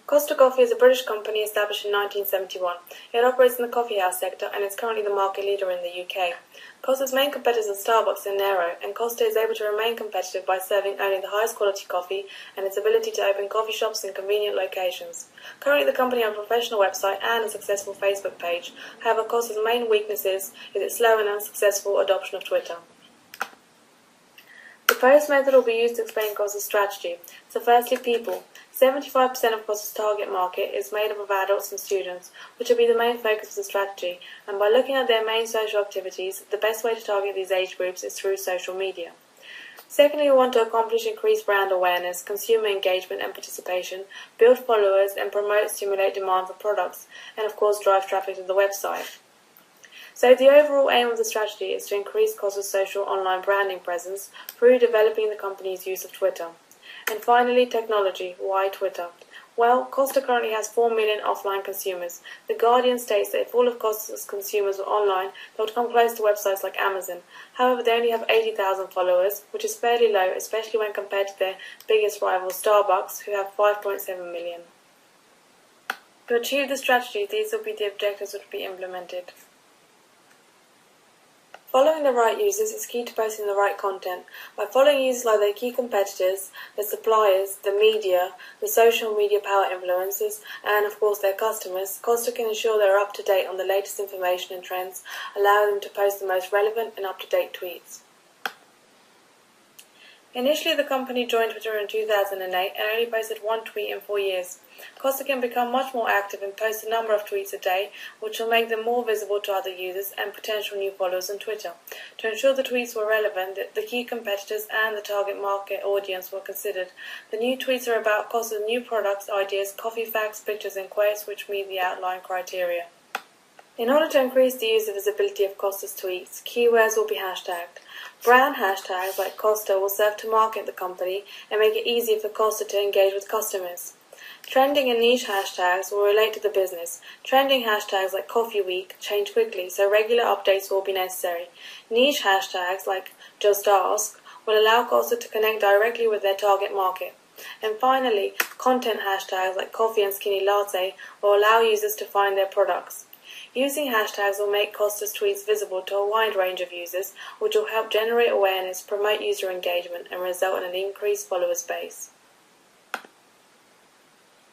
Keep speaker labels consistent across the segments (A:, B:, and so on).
A: Costa Coffee is a British company established in 1971. It operates in the coffee house sector and is currently the market leader in the UK. Costa's main competitors are Starbucks and Nero, and Costa is able to remain competitive by serving only the highest quality coffee and its ability to open coffee shops in convenient locations. Currently the company has a professional website and a successful Facebook page. However, Costa's main weakness is its slow and unsuccessful adoption of Twitter. The post method will be used to explain Costa's strategy. So firstly, people. 75% of Costa's target market is made up of adults and students, which will be the main focus of the strategy, and by looking at their main social activities, the best way to target these age groups is through social media. Secondly, we want to accomplish increased brand awareness, consumer engagement and participation, build followers and stimulate demand for products, and of course drive traffic to the website. So the overall aim of the strategy is to increase Costa's social online branding presence through developing the company's use of Twitter. And finally, technology. Why Twitter? Well, Costa currently has 4 million offline consumers. The Guardian states that if all of Costa's consumers were online, they would come close to websites like Amazon. However, they only have 80,000 followers, which is fairly low, especially when compared to their biggest rival Starbucks, who have 5.7 million. To achieve the strategy, these will be the objectives which will be implemented. Following the right users is key to posting the right content. By following users like their key competitors, the suppliers, the media, the social media power influencers, and of course their customers, Costa can ensure they are up to date on the latest information and trends, allowing them to post the most relevant and up-to-date tweets. Initially, the company joined Twitter in 2008 and only posted one tweet in 4 years. Costa can become much more active and post a number of tweets a day, which will make them more visible to other users and potential new followers on Twitter. To ensure the tweets were relevant, the key competitors and the target market audience were considered. The new tweets are about Costa's new products, ideas, coffee facts, pictures and quotes which meet the outline criteria. In order to increase the user visibility of Costa's tweets, keywords will be hashtagged. Brand hashtags like Costa will serve to market the company and make it easier for Costa to engage with customers. Trending and niche hashtags will relate to the business. Trending hashtags like Coffee Week change quickly, so regular updates will be necessary. Niche hashtags like Just Ask will allow Costa to connect directly with their target market. And finally, content hashtags like Coffee and Skinny Latte will allow users to find their products. Using hashtags will make Costa's tweets visible to a wide range of users, which will help generate awareness, promote user engagement, and result in an increased followers base.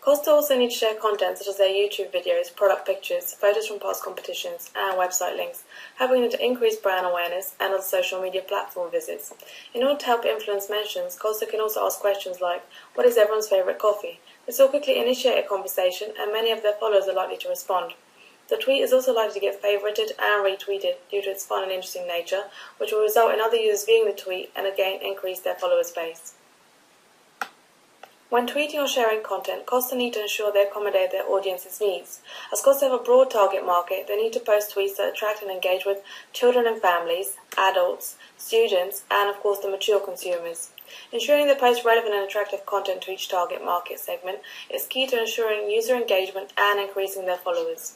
A: Costa also needs to share content such as their YouTube videos, product pictures, photos from past competitions, and website links, helping them to increase brand awareness and other social media platform visits. In order to help influence mentions, Costa can also ask questions like, what is everyone's favourite coffee? This will quickly initiate a conversation, and many of their followers are likely to respond. The tweet is also likely to get favorited and retweeted due to its fun and interesting nature, which will result in other users viewing the tweet and again increase their followers base. When tweeting or sharing content, Costa need to ensure they accommodate their audience's needs. As Costa have a broad target market, they need to post tweets that attract and engage with children and families, adults, students, and of course the mature consumers. Ensuring they post relevant and attractive content to each target market segment is key to ensuring user engagement and increasing their followers.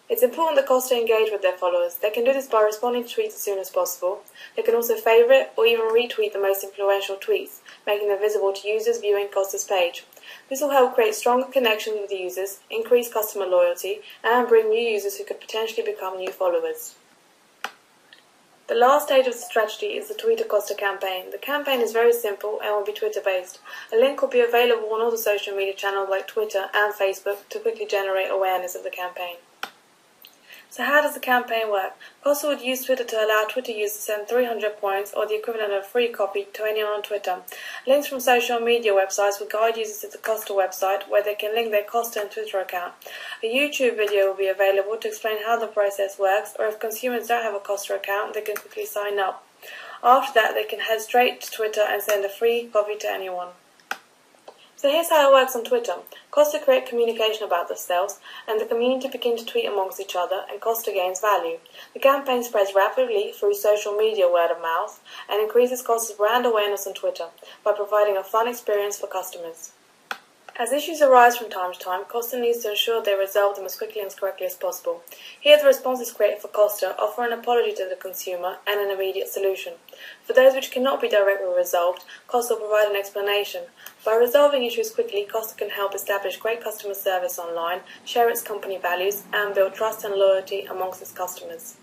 A: It's important that Costa engage with their followers. They can do this by responding to tweets as soon as possible. They can also favourite or even retweet the most influential tweets, making them visible to users viewing Costa's page. This will help create stronger connections with users, increase customer loyalty, and bring new users who could potentially become new followers. The last stage of the strategy is the Tweet a Costa campaign. The campaign is very simple and will be Twitter-based. A link will be available on all the social media channels like Twitter and Facebook to quickly generate awareness of the campaign. So how does the campaign work? Costa would use Twitter to allow Twitter users to send 300 points or the equivalent of a free copy to anyone on Twitter. Links from social media websites will guide users to the Costa website where they can link their Costa and Twitter account. A YouTube video will be available to explain how the process works, or if consumers don't have a Costa account, they can quickly sign up. After that, they can head straight to Twitter and send a free copy to anyone. So here's how it works on Twitter. Costa create communication about themselves, and the community begin to tweet amongst each other, and Costa gains value. The campaign spreads rapidly through social media word of mouth, and increases Costa's brand awareness on Twitter by providing a fun experience for customers. As issues arise from time to time, Costa needs to ensure they resolve them as quickly and as correctly as possible. Here the response is created for Costa, offer an apology to the consumer and an immediate solution. For those which cannot be directly resolved, Costa will provide an explanation. By resolving issues quickly, Costa can help establish great customer service online, share its company values, and build trust and loyalty amongst its customers.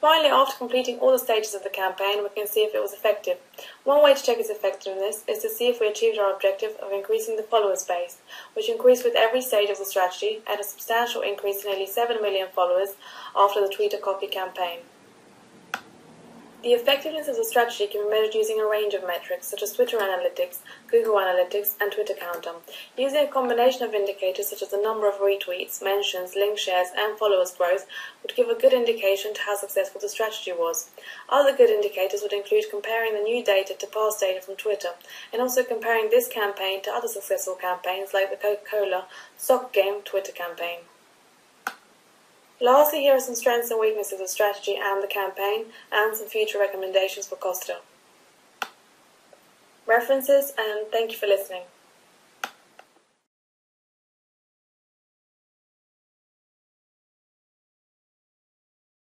A: Finally, after completing all the stages of the campaign, we can see if it was effective. One way to check its effectiveness is to see if we achieved our objective of increasing the followers base, which increased with every stage of the strategy and a substantial increase to nearly 7 million followers after the Tweet a Copy campaign. The effectiveness of the strategy can be measured using a range of metrics, such as Twitter Analytics, Google Analytics, and Twitter Counter. Using a combination of indicators such as the number of retweets, mentions, link shares, and followers growth would give a good indication to how successful the strategy was. Other good indicators would include comparing the new data to past data from Twitter, and also comparing this campaign to other successful campaigns like the Coca-Cola Sock Game Twitter campaign. Lastly, here are some strengths and weaknesses of the strategy and the campaign, and some future recommendations for Costa. References, and thank you for listening.